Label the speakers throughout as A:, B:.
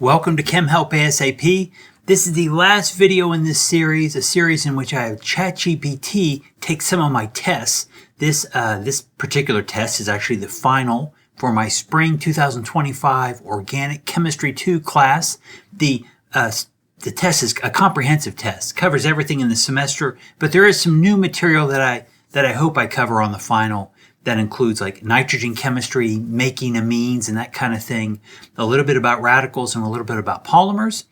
A: Welcome to Chem Help ASAP. This is the last video in this series, a series in which I have ChatGPT take some of my tests. This particular test is actually the final for my spring 2025 Organic Chemistry 2 class. The test is a comprehensive test, covers everything in the semester, but there is some new material that I hope I cover on the final. That includes like nitrogen chemistry, making amines and that kind of thing, a little bit about radicals and a little bit about polymers.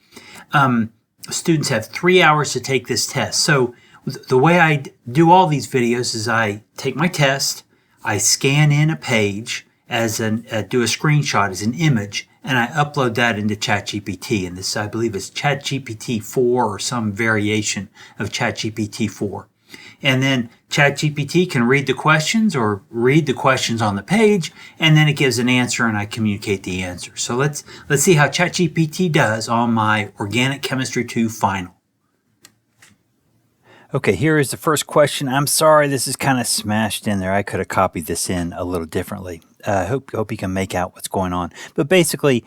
A: Students have 3 hours to take this test. So the way I do all these videos is I take my test, I scan in a page do a screenshot as an image, and I upload that into ChatGPT. And this, I believe, is ChatGPT 4 or some variation of ChatGPT 4. And then ChatGPT can read the questions or read the questions on the page, and then it gives an answer and I communicate the answer. So let's see how ChatGPT does on my Organic Chemistry 2 final. Okay, here is the first question. I'm sorry, this is kind of smashed in there. I could have copied this in a little differently. I hope you can make out what's going on. But basically,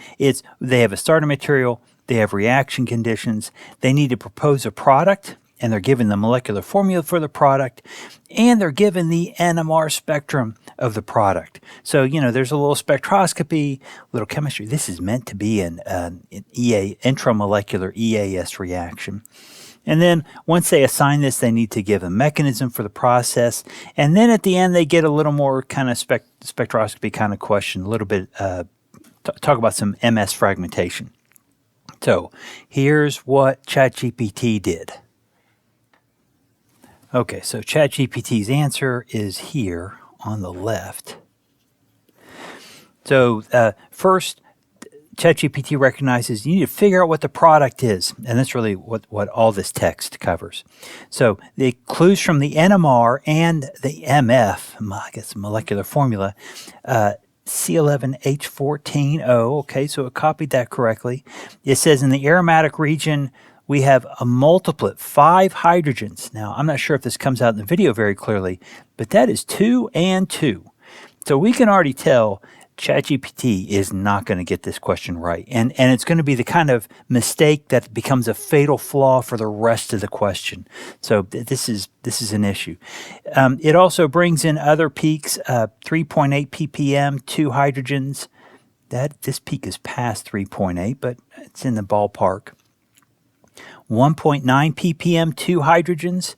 A: they have a starting material, they have reaction conditions, they need to propose a product, and they're given the molecular formula for the product, and they're given the NMR spectrum of the product. So, there's a little spectroscopy, little chemistry. This is meant to be an intramolecular EAS reaction. And then once they assign this, they need to give a mechanism for the process. And then at the end, they get a little more kind of spectroscopy kind of question, a little bit, talk about some MS fragmentation. So here's what ChatGPT did. Okay, so ChatGPT's answer is here on the left. So first, ChatGPT recognizes you need to figure out what the product is, and that's really what all this text covers. So the clues from the NMR and the MF, I guess molecular formula, C11H14O, okay, so it copied that correctly. It says in the aromatic region, we have a multiplet, 5 hydrogens. Now, I'm not sure if this comes out in the video very clearly, but that is 2 and 2. So we can already tell ChatGPT is not going to get this question right. And it's going to be the kind of mistake that becomes a fatal flaw for the rest of the question. So this is an issue. It also brings in other peaks, 3.8 ppm, 2 hydrogens. This peak is past 3.8, but it's in the ballpark. 1.9 ppm, 2 hydrogens.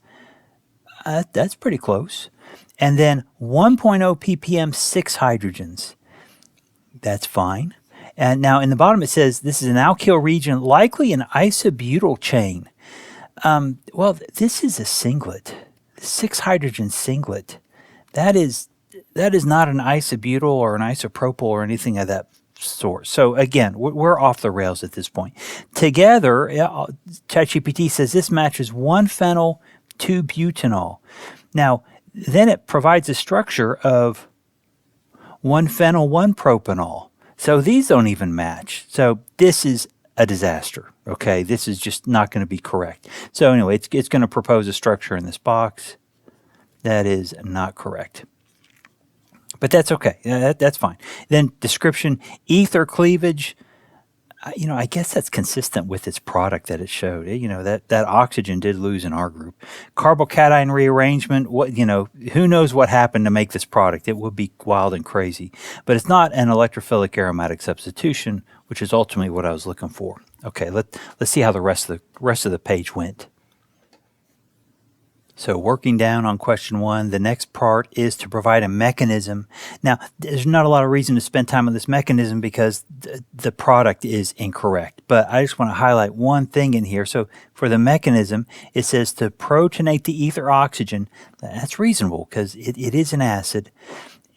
A: That's pretty close. And then 1.0 ppm, 6 hydrogens. That's fine. And now in the bottom it says this is an alkyl region, likely an isobutyl chain. Well, this is a singlet, 6 hydrogen singlet. That is not an isobutyl or an isopropyl or anything of that sort. So again, we're off the rails at this point. Together, ChatGPT says this matches 1-phenyl, 2-butanol. Now, then it provides a structure of 1-phenyl, 1-propanol. So these don't even match. So this is a disaster. Okay, this is just not going to be correct. So anyway, it's going to propose a structure in this box. That is not correct. But that's okay. That's fine. Then description, ether cleavage. I guess that's consistent with its product that it showed. That oxygen did lose in our group. Carbocation rearrangement. Who knows what happened to make this product? It would be wild and crazy. But it's not an electrophilic aromatic substitution, which is ultimately what I was looking for. Okay, let's see how the rest of the page went. So working down on question 1, the next part is to provide a mechanism. Now, there's not a lot of reason to spend time on this mechanism because the product is incorrect. But I just want to highlight one thing in here. So for the mechanism, it says to protonate the ether oxygen. That's reasonable because it is an acid.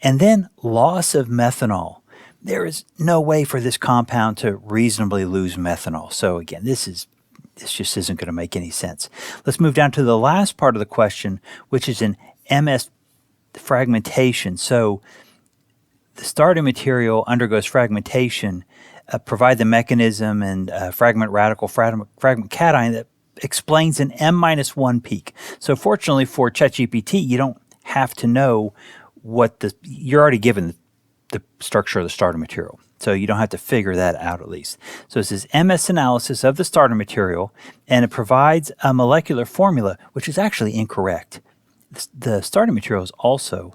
A: And then loss of methanol. There is no way for this compound to reasonably lose methanol. So again, this just isn't going to make any sense. Let's move down to the last part of the question, which is an MS fragmentation. So the starting material undergoes fragmentation, provide the mechanism and fragment radical, fragment cation that explains an M-1 peak. So fortunately for ChatGPT, you don't have to know you're already given the structure of the starting material. So you don't have to figure that out at least. So it says MS analysis of the starter material, and it provides a molecular formula, which is actually incorrect. The starting material is also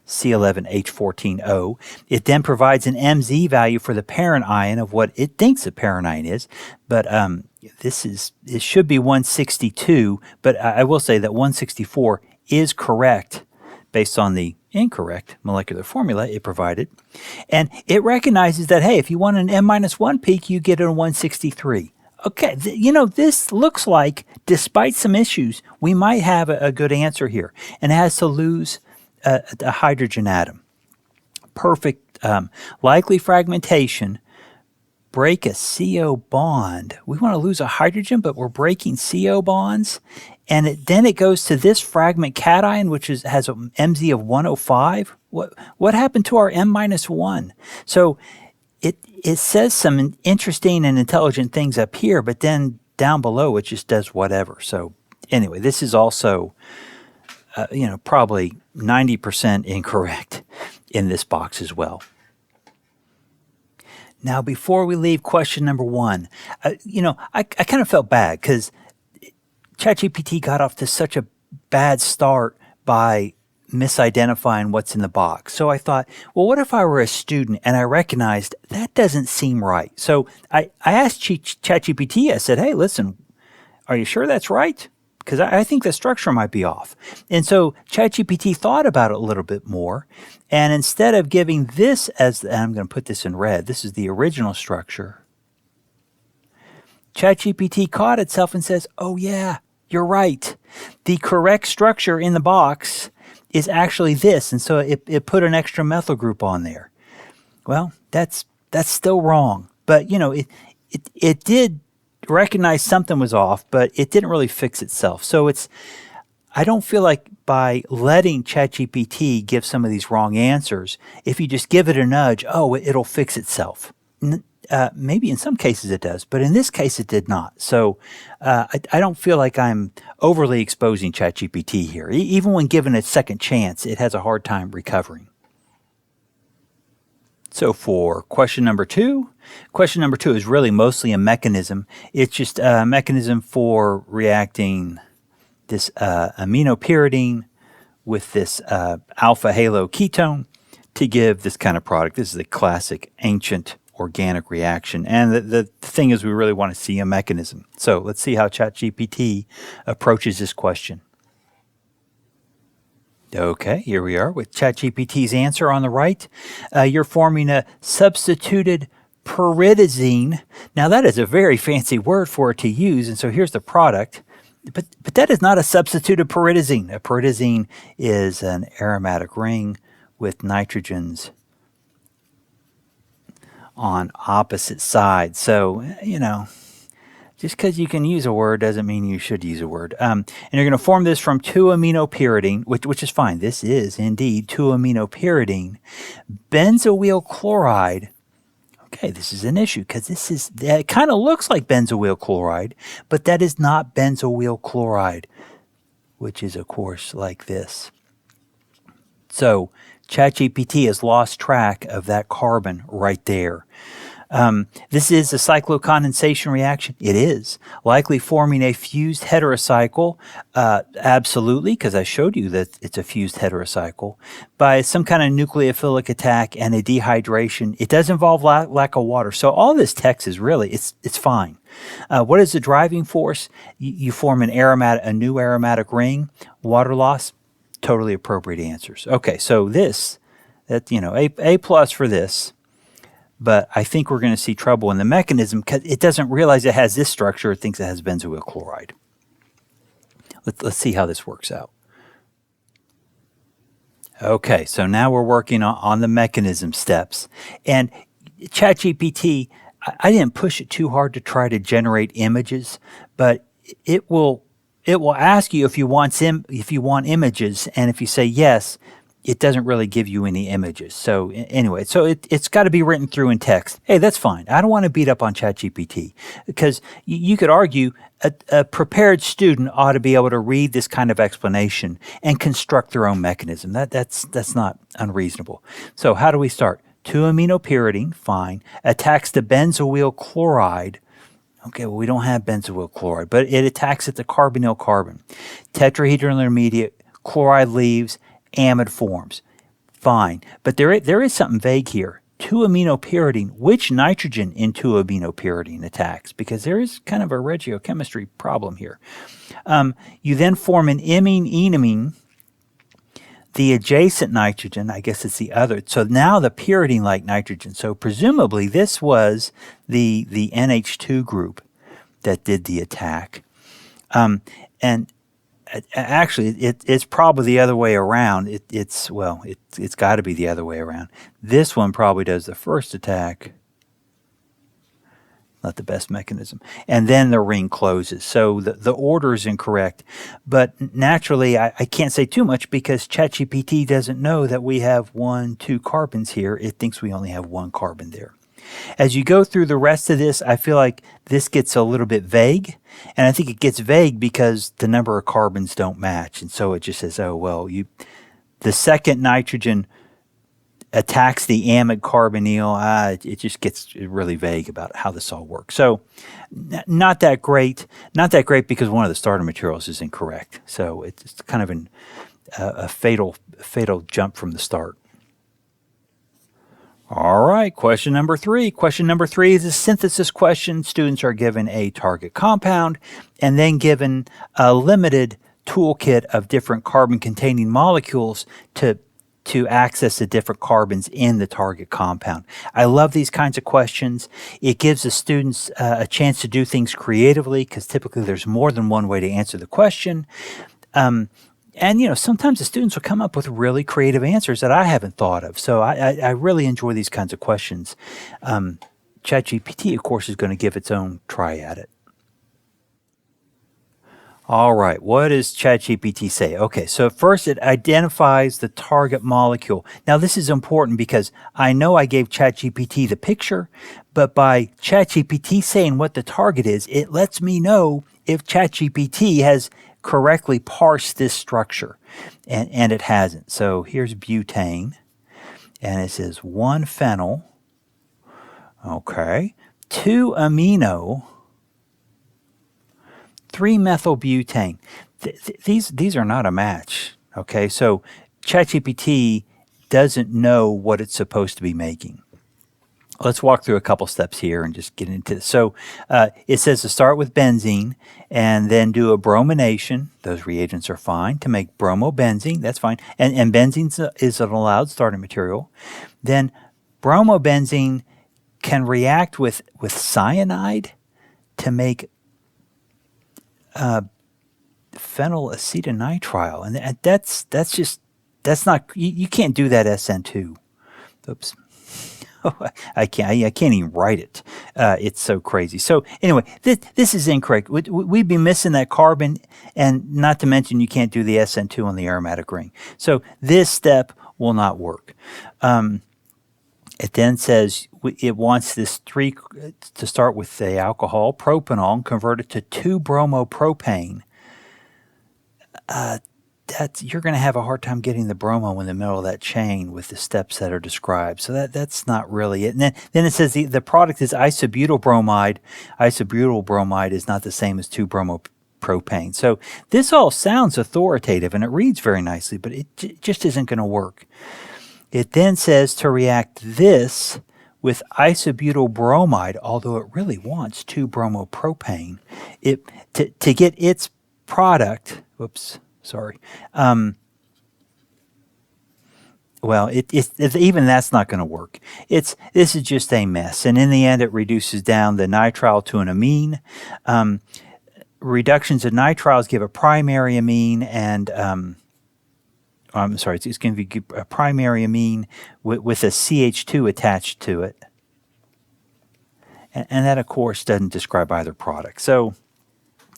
A: C11H14O. It then provides an MZ value for the parent ion of what it thinks the parent ion is, but it should be 162, but I will say that 164 is correct based on the incorrect molecular formula it provided. And it recognizes that, hey, if you want an M-1 peak, you get it in 163. Okay, this looks like, despite some issues, we might have a good answer here. And it has to lose a hydrogen atom. Perfect. Likely fragmentation. Break a CO bond. We want to lose a hydrogen, but we're breaking CO bonds. And then it goes to this fragment cation, which has an MZ of 105. What happened to our M-1? So it says some interesting and intelligent things up here, but then down below it just does whatever. So anyway, this is also probably 90% incorrect in this box as well. Now, before we leave question number 1, I kind of felt bad because ChatGPT got off to such a bad start by misidentifying what's in the box. So I thought, well, what if I were a student and I recognized that doesn't seem right? So I asked ChatGPT, I said, hey, listen, are you sure that's right? Because I think the structure might be off. And so ChatGPT thought about it a little bit more. And instead of giving this as, and I'm going to put this in red, this is the original structure. ChatGPT caught itself and says, oh yeah, you're right. The correct structure in the box is actually this. And so it put an extra methyl group on there. Well, that's still wrong. But, it did recognize something was off, but it didn't really fix itself. So I don't feel like by letting ChatGPT give some of these wrong answers, if you just give it a nudge, it'll fix itself. Maybe in some cases it does, but in this case it did not. So I don't feel like I'm overly exposing ChatGPT here. Even when given a second chance, it has a hard time recovering. So for question number 2 is really mostly a mechanism. It's just a mechanism for reacting this aminopyridine with this alpha halo ketone to give this kind of product. This is a classic ancient organic reaction. And the thing is, we really want to see a mechanism. So let's see how ChatGPT approaches this question. Okay, here we are with ChatGPT's answer on the right. You're forming a substituted pyridazine. Now that is a very fancy word for it to use, and so here's the product. But that is not a substituted pyridazine. A pyridazine is an aromatic ring with nitrogens on opposite sides. So, just because you can use a word doesn't mean you should use a word. And you're going to form this from 2-aminopyridine, which is fine. This is indeed 2-aminopyridine. Benzoyl chloride. Okay, this is an issue because it kind of looks like benzoyl chloride, but that is not benzoyl chloride, which is, of course, like this. So ChatGPT has lost track of that carbon right there. This is a cyclocondensation reaction. It is. Likely forming a fused heterocycle. Absolutely, because I showed you that it's a fused heterocycle. By some kind of nucleophilic attack and a dehydration. It does involve lack of water. So all this text is really, it's fine. What is the driving force? You form a new aromatic ring. Water loss. Totally appropriate answers. Okay, so A plus for this. But I think we're going to see trouble in the mechanism because it doesn't realize it has this structure. It thinks it has benzoyl chloride. Let's see how this works out. Okay, so now we're working on the mechanism steps. And ChatGPT, I didn't push it too hard to try to generate images, but it will ask you if you want images, and if you say yes, it doesn't really give you any images. So anyway, it's got to be written through in text. Hey, that's fine. I don't want to beat up on ChatGPT because you could argue a prepared student ought to be able to read this kind of explanation and construct their own mechanism. That's not unreasonable. So how do we start? 2-aminopyridine, fine. Attacks the benzoyl chloride. Okay, well, we don't have benzoyl chloride, but it attacks at the carbonyl carbon. Tetrahedral intermediate, chloride leaves, amide forms. Fine. But there is something vague here. 2-aminopyridine, which nitrogen in 2-aminopyridine attacks? Because there is kind of a regiochemistry problem here. You then form an imine-enamine. The adjacent nitrogen, I guess it's the other. So now the pyridine-like nitrogen. So presumably this was the NH2 group that did the attack. And actually, it's probably the other way around. It's got to be the other way around. This one probably does the first attack. Not the best mechanism. And then the ring closes. So the order is incorrect. But naturally, I can't say too much because ChatGPT doesn't know that we have 2 carbons here. It thinks we only have 1 carbon there. As you go through the rest of this, I feel like this gets a little bit vague. And I think it gets vague because the number of carbons don't match. And so it just says, oh, well, the second nitrogen attacks the amide carbonyl. It just gets really vague about how this all works. So not that great. Not that great because one of the starter materials is incorrect. So it's kind of a fatal jump from the start. All right, question number 3. Question number 3 is a synthesis question. Students are given a target compound and then given a limited toolkit of different carbon-containing molecules to access the different carbons in the target compound. I love these kinds of questions. It gives the students a chance to do things creatively because typically there's more than one way to answer the question. And, sometimes the students will come up with really creative answers that I haven't thought of. So I really enjoy these kinds of questions. ChatGPT, of course, is going to give its own try at it. All right, what does ChatGPT say? Okay, so first it identifies the target molecule. Now this is important because I know I gave ChatGPT the picture, but by ChatGPT saying what the target is, it lets me know if ChatGPT has correctly parsed this structure, and it hasn't. So here's butane, and it says 1-phenyl, okay, 2-amino, 3-methylbutane. These are not a match, okay? So ChatGPT doesn't know what it's supposed to be making. Let's walk through a couple steps here and just get into this. So it says to start with benzene and then do a bromination. Those reagents are fine to make bromobenzene. That's fine. And benzene is an allowed starting material. Then bromobenzene can react with cyanide to make phenylacetonitrile, and that's not, you can't do that SN2. Oops. I can't even write it. It's so crazy. So anyway, this is incorrect. We'd be missing that carbon, and not to mention you can't do the SN2 on the aromatic ring. So this step will not work. It then says it wants this 3 to start with the alcohol, propanol, and convert it to 2-bromopropane. You're going to have a hard time getting the bromo in the middle of that chain with the steps that are described. So that's not really it. And then it says the product is isobutyl bromide. Isobutyl bromide is not the same as 2-bromopropane. So this all sounds authoritative and it reads very nicely, but it just isn't going to work. It then says to react this with isobutyl bromide, although it really wants 2-bromopropane. To get its product, whoops, sorry. Even that's not going to work. This is just a mess, and in the end, it reduces down the nitrile to an amine. Reductions of nitriles give a primary amine, and it's going to be a primary amine with a CH2 attached to it, and that, of course, doesn't describe either product. So.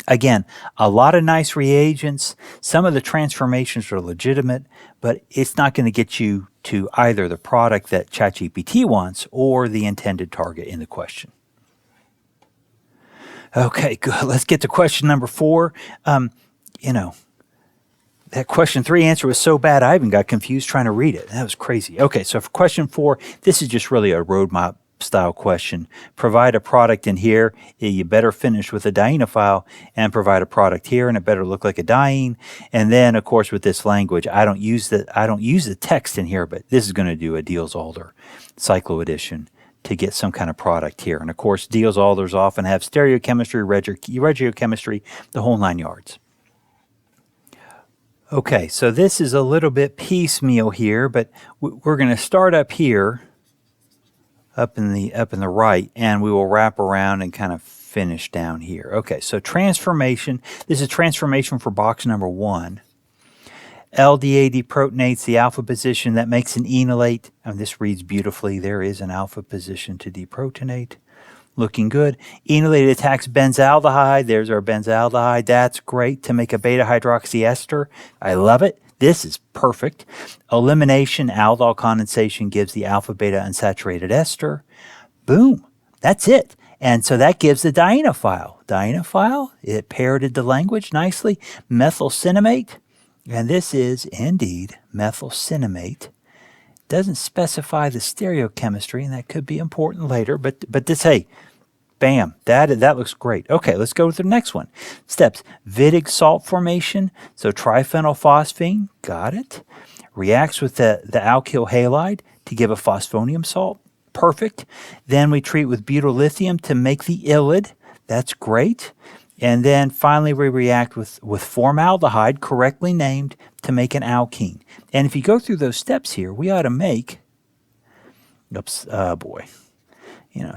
A: Again, a lot of nice reagents. Some of the transformations are legitimate, but it's not going to get you to either the product that ChatGPT wants or the intended target in the question. Okay, good. Let's get to question number 4. That question 3 answer was so bad I even got confused trying to read it. That was crazy. Okay, so for question 4, this is just really a roadmap style question. Provide a product in here. You better finish with a dienophile and provide a product here, and it better look like a diene. And then, of course, with this language, I don't use the text in here, but this is going to do a Diels-Alder cycloaddition to get some kind of product here. And of course, Diels-Alders often have stereochemistry, regiochemistry, the whole 9 yards. Okay, so this is a little bit piecemeal here, but we're going to start up here, up in the right, and we will wrap around and kind of finish down here. Okay, so transformation. This is transformation for box number 1. LDA deprotonates the alpha position. That makes an enolate. And this reads beautifully. There is an alpha position to deprotonate. Looking good. Enolate attacks benzaldehyde. There's our benzaldehyde. That's great to make a beta hydroxy ester. I love it. This is perfect. Elimination, aldol condensation gives the alpha beta unsaturated ester. Boom. That's it. And so that gives the dienophile. Dienophile, it parroted the language nicely. Methylcinnamate. And this is indeed methylcinnamate. Doesn't specify the stereochemistry, and that could be important later, but this, hey, bam, that looks great. Okay, let's go to the next one. Steps: Wittig salt formation, so triphenylphosphine, got it. Reacts with the alkyl halide to give a phosphonium salt, perfect. Then we treat with butyllithium to make the ylide, that's great. And then finally we react with formaldehyde, correctly named, to make an alkene. And if you go through those steps here, we ought to make, boy,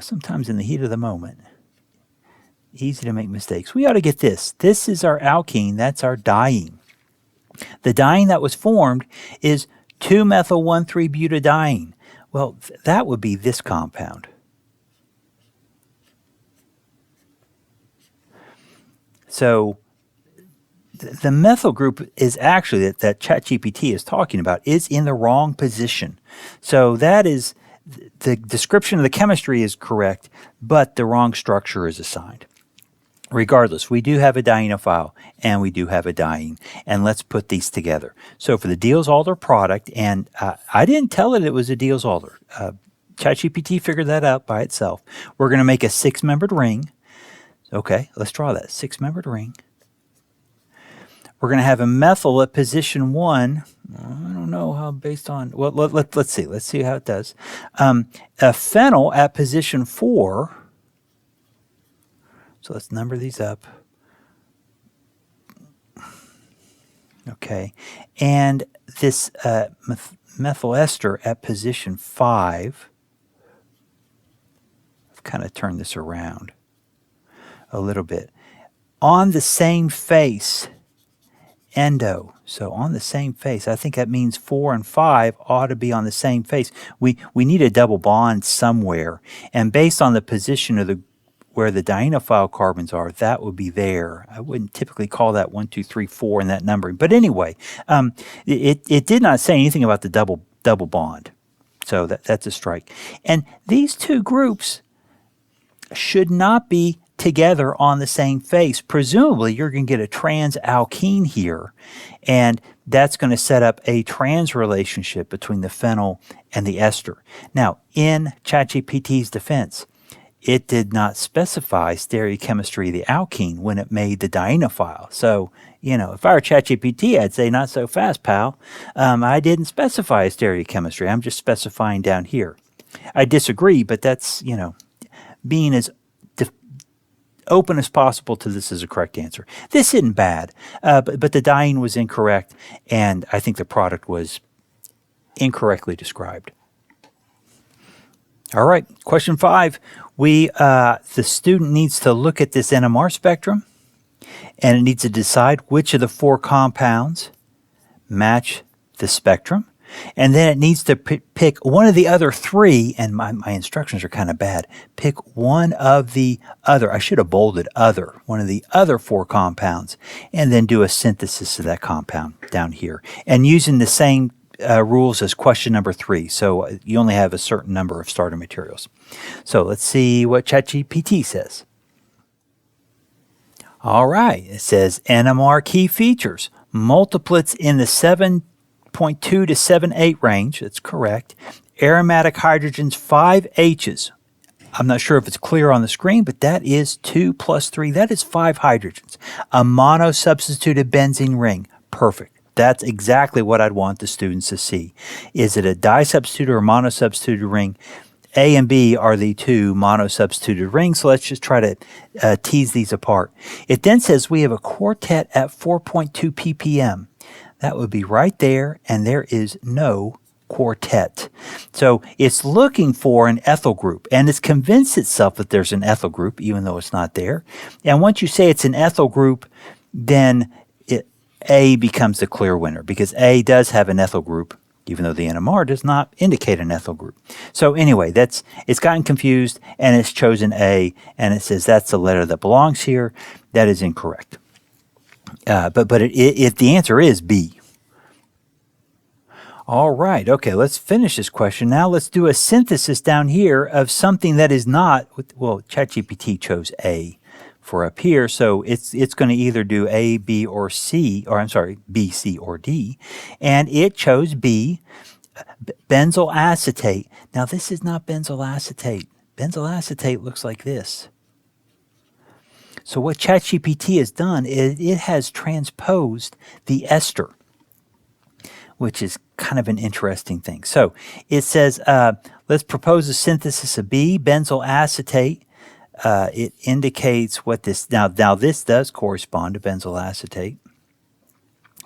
A: sometimes in the heat of the moment, easy to make mistakes. We ought to get this. This is our alkene, that's our diene. The diene that was formed is 2-methyl-1,3-butadiene. Well, that would be this compound. So the methyl group is actually, that ChatGPT is talking about, is in the wrong position. So that is, the description of the chemistry is correct, but the wrong structure is assigned. Regardless, we do have a dienophile and we do have a diene, and let's put these together. So for the Diels-Alder product, and I didn't tell it was a Diels-Alder. ChatGPT figured that out by itself. We're going to make a 6-membered ring. Okay, let's draw that 6-membered ring. We're going to have a methyl at position 1. I don't know how based on, well, let's see. Let's see how it does. A phenyl at position 4. So let's number these up. Okay, and this methyl ester at position 5. I've kind of turned this around a little bit. On the same face, endo. So on the same face, I think that means 4 and 5 ought to be on the same face. We need a double bond somewhere, and based on the position of where the dienophile carbons are, that would be there. I wouldn't typically call that 1, 2, 3, 4 in that numbering, but anyway, it did not say anything about the double bond, so that's a strike. And these two groups should not be together on the same face. Presumably, you're going to get a trans alkene here, and that's going to set up a trans relationship between the phenyl and the ester. Now, in ChatGPT's defense, it did not specify stereochemistry of the alkene when it made the dienophile. So, if I were ChatGPT, I'd say, not so fast, pal. I didn't specify a stereochemistry. I'm just specifying down here. I disagree, but that's, being as open as possible to this as a correct answer. This isn't bad, but the diene was incorrect, and I think the product was incorrectly described. All right, question 5. The student needs to look at this NMR spectrum, and it needs to decide which of the 4 compounds match the spectrum. And then it needs to pick one of the other 3, and my instructions are kind of bad. Pick one of the other, I should have bolded other, one of the other 4 compounds, and then do a synthesis of that compound down here. And using the same rules as question number 3, so you only have a certain number of starter materials. So let's see what ChatGPT says. All right, it says NMR key features: multiplets in the 7.2 to 7.8 range. That's correct. Aromatic hydrogens, 5 H's. I'm not sure if it's clear on the screen, but that is 2 plus 3. That is 5 hydrogens. A monosubstituted benzene ring. Perfect. That's exactly what I'd want the students to see. Is it a disubstituted or monosubstituted ring? A and B are the 2 monosubstituted rings, so let's just try to tease these apart. It then says we have a quartet at 4.2 ppm. That would be right there, and there is no quartet. So it's looking for an ethyl group, and it's convinced itself that there's an ethyl group, even though it's not there. And once you say it's an ethyl group, then A becomes the clear winner, because A does have an ethyl group, even though the NMR does not indicate an ethyl group. So anyway, it's gotten confused, and it's chosen A, and it says that's the letter that belongs here. That is incorrect. But the answer is B. All right, okay, let's finish this question. Now let's do a synthesis down here of something that is not, well, ChatGPT chose A for up here, so it's going to either do A, B, or C, or I'm sorry, B, C, or D, and it chose B, benzyl acetate. Now this is not benzyl acetate. Benzyl acetate looks like this. So what ChatGPT has done is it has transposed the ester, which is kind of an interesting thing. So it says, let's propose a synthesis of B, benzyl acetate. It indicates what this, now this does correspond to benzyl acetate.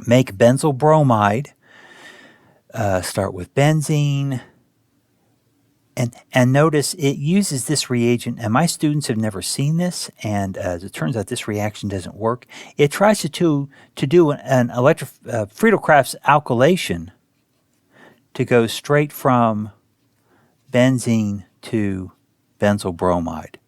A: Make benzyl bromide. Start with benzene. And notice it uses this reagent, and my students have never seen this, and as it turns out, this reaction doesn't work. It tries to do an Friedel-Crafts alkylation to go straight from benzene to benzyl bromide.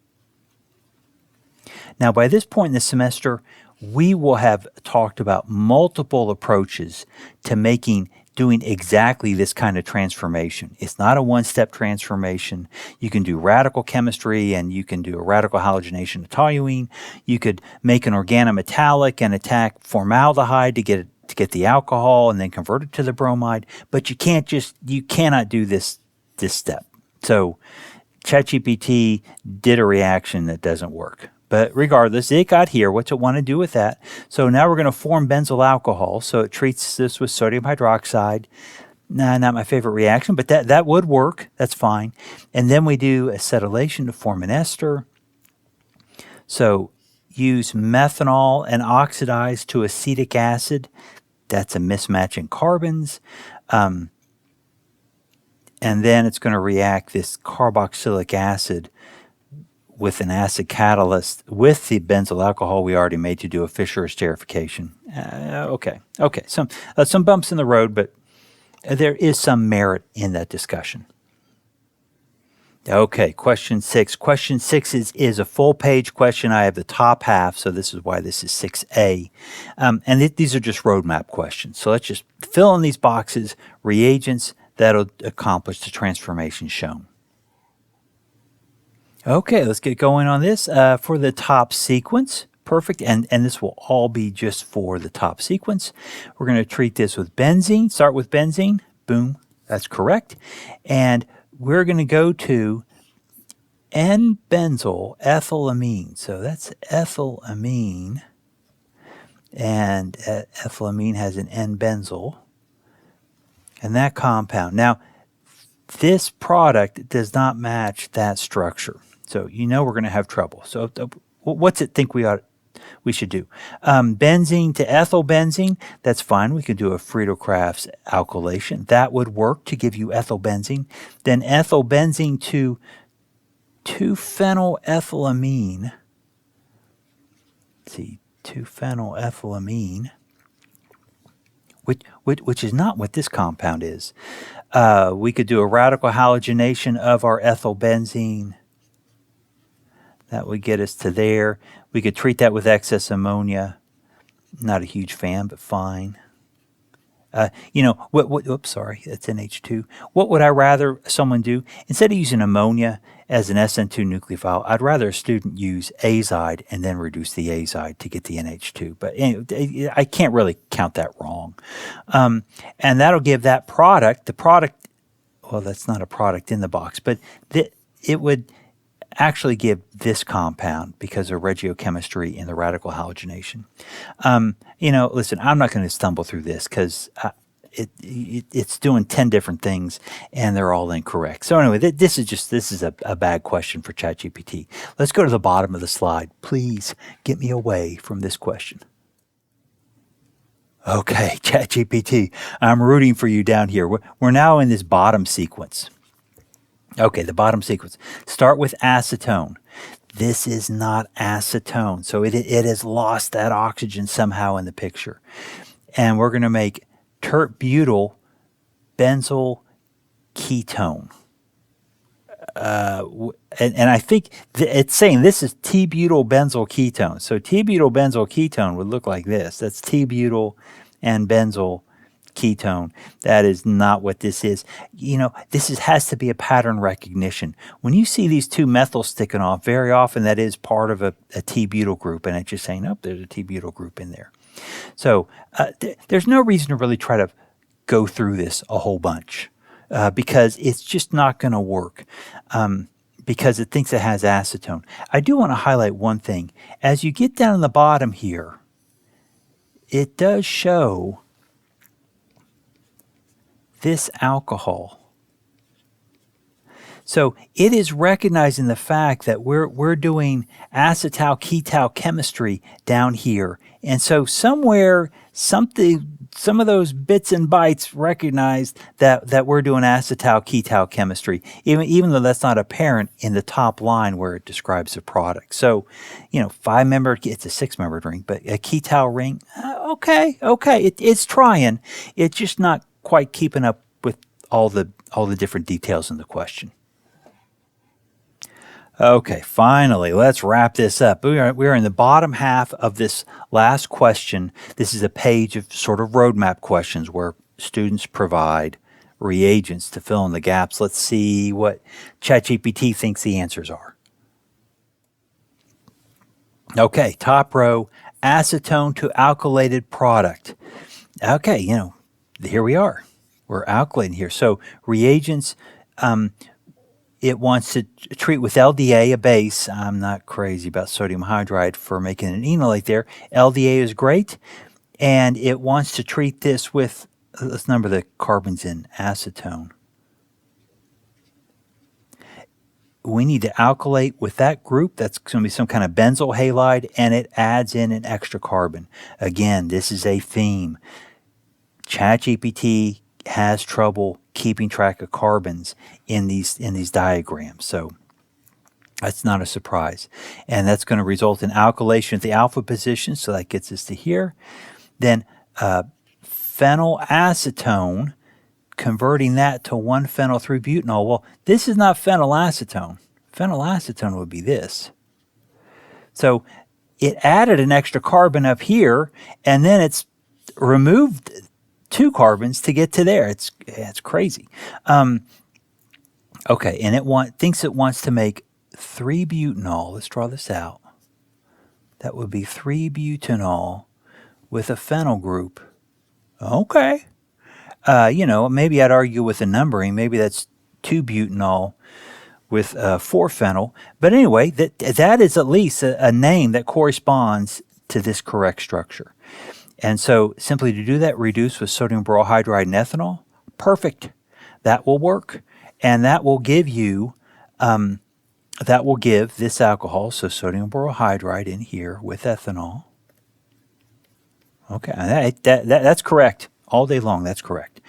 A: Now, by this point in the semester, we will have talked about multiple approaches to doing exactly this kind of transformation. It's not a one-step transformation. You can do radical chemistry, and you can do a radical halogenation of toluene. You could make an organometallic and attack formaldehyde to get the alcohol and then convert it to the bromide. But you cannot do this step. So ChatGPT did a reaction that doesn't work. But regardless, it got here. What's it want to do with that? So now we're going to form benzyl alcohol. So it treats this with sodium hydroxide. Nah, not my favorite reaction, but that would work. That's fine. And then we do acetylation to form an ester. So use methanol and oxidize to acetic acid. That's a mismatch in carbons. And then it's going to react this carboxylic acid with an acid catalyst with the benzyl alcohol we already made to do a Fischer esterification. Okay. Some bumps in the road, but there is some merit in that discussion. Okay, question 6. Question 6 is a full-page question. I have the top half, so this is why this is 6A. These are just roadmap questions. So let's just fill in these boxes, reagents that'll accomplish the transformation shown. Okay, let's get going on this. For the top sequence, perfect, and this will all be just for the top sequence. We're going to treat this with benzene, start with benzene, boom, that's correct. And we're going to go to N-benzyl ethylamine. So that's ethylamine, and ethylamine has an N-benzyl, and that compound. Now, this product does not match that structure. So we're going to have trouble. So what's it think we should do? Benzene to ethylbenzene, that's fine. We could do a Friedel-Crafts alkylation. That would work to give you ethylbenzene. Then ethylbenzene to 2-phenylethylamine. Let's see, 2-phenylethylamine, which is not what this compound is. We could do a radical halogenation of our ethylbenzene. That would get us to there. We could treat that with excess ammonia. Not a huge fan, but fine. Oops, sorry, that's NH2. What would I rather someone do? Instead of using ammonia as an SN2 nucleophile. I'd rather a student use azide and then reduce the azide to get the NH2. But anyway, I can't really count that wrong. And that'll give that product, the product, well, that's not a product in the box, but it would actually give this compound because of regiochemistry in the radical halogenation. Listen, I'm not going to stumble through this because it's doing 10 different things and they're all incorrect. So anyway, this is a bad question for ChatGPT. Let's go to the bottom of the slide. Please get me away from this question. Okay, ChatGPT, I'm rooting for you down here. We're now in this bottom sequence. Okay, the bottom sequence. Start with acetone. This is not acetone, so it has lost that oxygen somehow in the picture. And we're going to make tert-butyl benzyl ketone. And I think it's saying this is T-butyl benzyl ketone. So T-butyl benzyl ketone would look like this. That's T-butyl and benzyl ketone. That is not what this is. Has to be a pattern recognition. When you see these two methyls sticking off, very often that is part of a T-butyl group, and it's just saying, oh, there's a T-butyl group in there. So there's no reason to really try to go through this a whole bunch because it's just not going to work because it thinks it has acetone. I do want to highlight one thing. As you get down the bottom here, it does show this alcohol. So it is recognizing the fact that we're doing acetal-ketal chemistry down here. And so somewhere, some of those bits and bytes recognized that we're doing acetal-ketal chemistry, even though that's not apparent in the top line where it describes the product. So, 5-membered, it's a 6-membered ring, but a ketal ring, okay, it's trying. It's just not quite keeping up with all the different details in the question. Okay, finally, let's wrap this up. We are in the bottom half of this last question. This is a page of sort of roadmap questions where students provide reagents to fill in the gaps. Let's see what ChatGPT thinks the answers are. Okay, top row, acetone to alkylated product. Okay, here we are. We're alkylating here. So reagents, it wants to treat with LDA, a base. I'm not crazy about sodium hydride for making an enolate there. LDA is great. And it wants to treat this with, let's number the carbons in acetone. We need to alkylate with that group. That's going to be some kind of benzyl halide, and it adds in an extra carbon. Again, this is a theme. ChatGPT has trouble keeping track of carbons in these diagrams. So that's not a surprise. And that's going to result in alkylation at the alpha position. So that gets us to here. Then phenylacetone, converting that to 1-phenyl-3-butanol. Well, this is not phenylacetone. Phenylacetone would be this. So it added an extra carbon up here, and then it's removed 2 carbons to get to there. It's crazy. Okay, and it thinks it wants to make 3-butanol. Let's draw this out. That would be 3-butanol with a phenyl group. Okay. Maybe I'd argue with the numbering. Maybe that's 2-butanol with 4-phenyl. But anyway, that is at least a name that corresponds to this correct structure. And so simply to do that, reduce with sodium borohydride and ethanol. Perfect. That will work. And that will give you, this alcohol, so sodium borohydride in here with ethanol. Okay, that's correct. All day long, that's correct.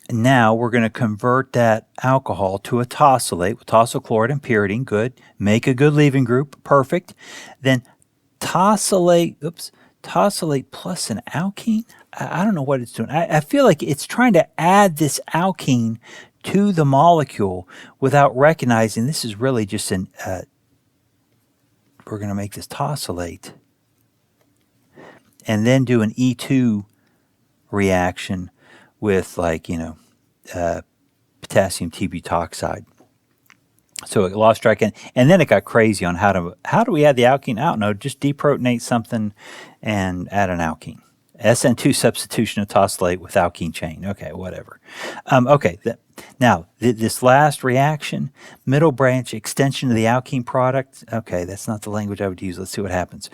A: Now we're going to convert that alcohol to a tosylate with tosyl chloride and pyridine. Good. Make a good leaving group. Perfect. Then tosylate plus an alkene. I don't know what it's doing. I feel like it's trying to add this alkene to the molecule without recognizing this is really just we're going to make this tosylate and then do an E2 reaction with potassium t-butoxide. So it lost track, and then it got crazy on how do we add the alkene? I don't know, just deprotonate something and add an alkene. SN2 substitution of tosylate with alkene chain. Okay, whatever. Okay, now this last reaction, middle branch extension of the alkene product. Okay, that's not the language I would use. Let's see what happens.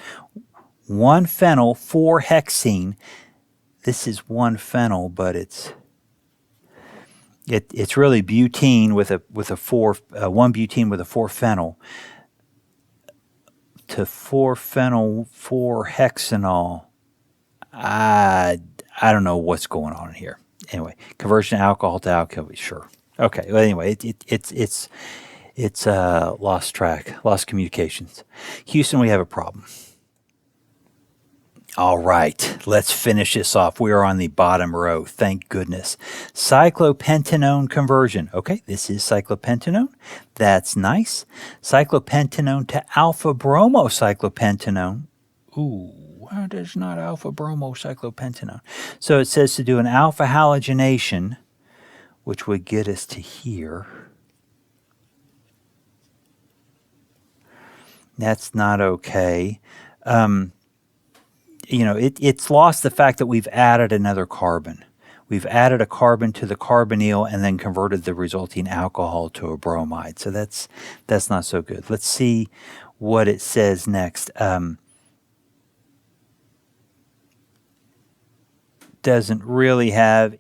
A: 1-phenyl 4-hexene. This is 1-phenyl, but it's really butene with a 1-butene with a 4-phenyl to 4-phenyl 4-hexanol. I don't know what's going on here. Anyway, conversion of alcohol to alkyl, sure. Okay. Well, anyway, it's lost track, lost communications. Houston, we have a problem. All right, let's finish this off. We are on the bottom row, thank goodness. Cyclopentanone conversion. Okay, this is cyclopentanone. That's nice. Cyclopentanone to alpha-bromocyclopentanone. Ooh, why does not alpha-bromocyclopentanone? So it says to do an alpha halogenation, which would get us to here. That's not okay. It's lost the fact that we've added another carbon. We've added a carbon to the carbonyl and then converted the resulting alcohol to a bromide. So that's not so good. Let's see what it says next. Doesn't really have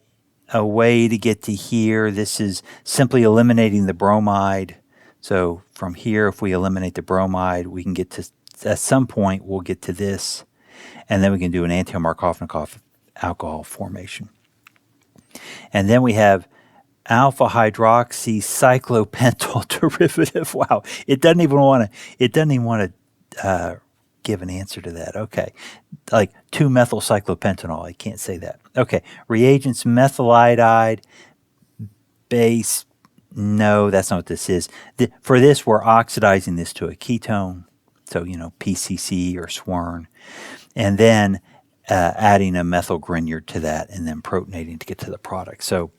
A: a way to get to here. This is simply eliminating the bromide. So from here, if we eliminate the bromide, we can get to, at some point, we'll get to this. And then we can do an anti-Markovnikov alcohol formation. And then we have alpha hydroxy cyclopentyl derivative. Wow, it doesn't even want to give an answer to that. Okay, like 2-methyl cyclopentanol. I can't say that. Okay, reagents methyl iodide base. No, that's not what this is. For this, we're oxidizing this to a ketone. So PCC or SWERN. And then adding a methyl grignard to that and then protonating to get to the product. So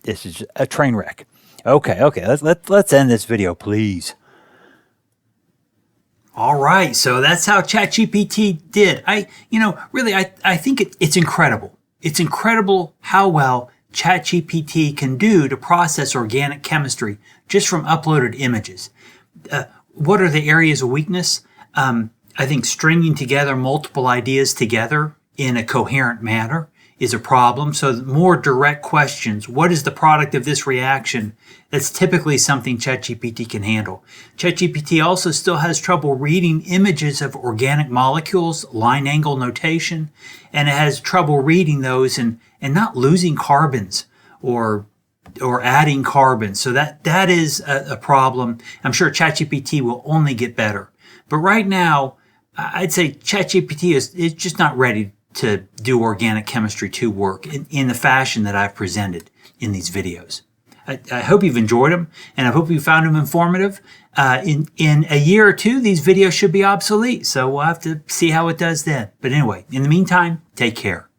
A: this is a train wreck. Okay, let's end this video, please. All right, so that's how ChatGPT did. I think it's incredible. It's incredible how well ChatGPT can do to process organic chemistry just from uploaded images. What are the areas of weakness? I think stringing together multiple ideas together in a coherent manner is a problem. So more direct questions. What is the product of this reaction? That's typically something ChatGPT can handle. ChatGPT also still has trouble reading images of organic molecules, line angle notation, and it has trouble reading those and not losing carbons or adding carbons. So that is a problem. I'm sure ChatGPT will only get better. But right now, I'd say ChatGPT is just not ready to do organic chemistry 2 work in the fashion that I've presented in these videos. I hope you've enjoyed them, and I hope you found them informative. In a year or 2, these videos should be obsolete, so we'll have to see how it does then. But anyway, in the meantime, take care.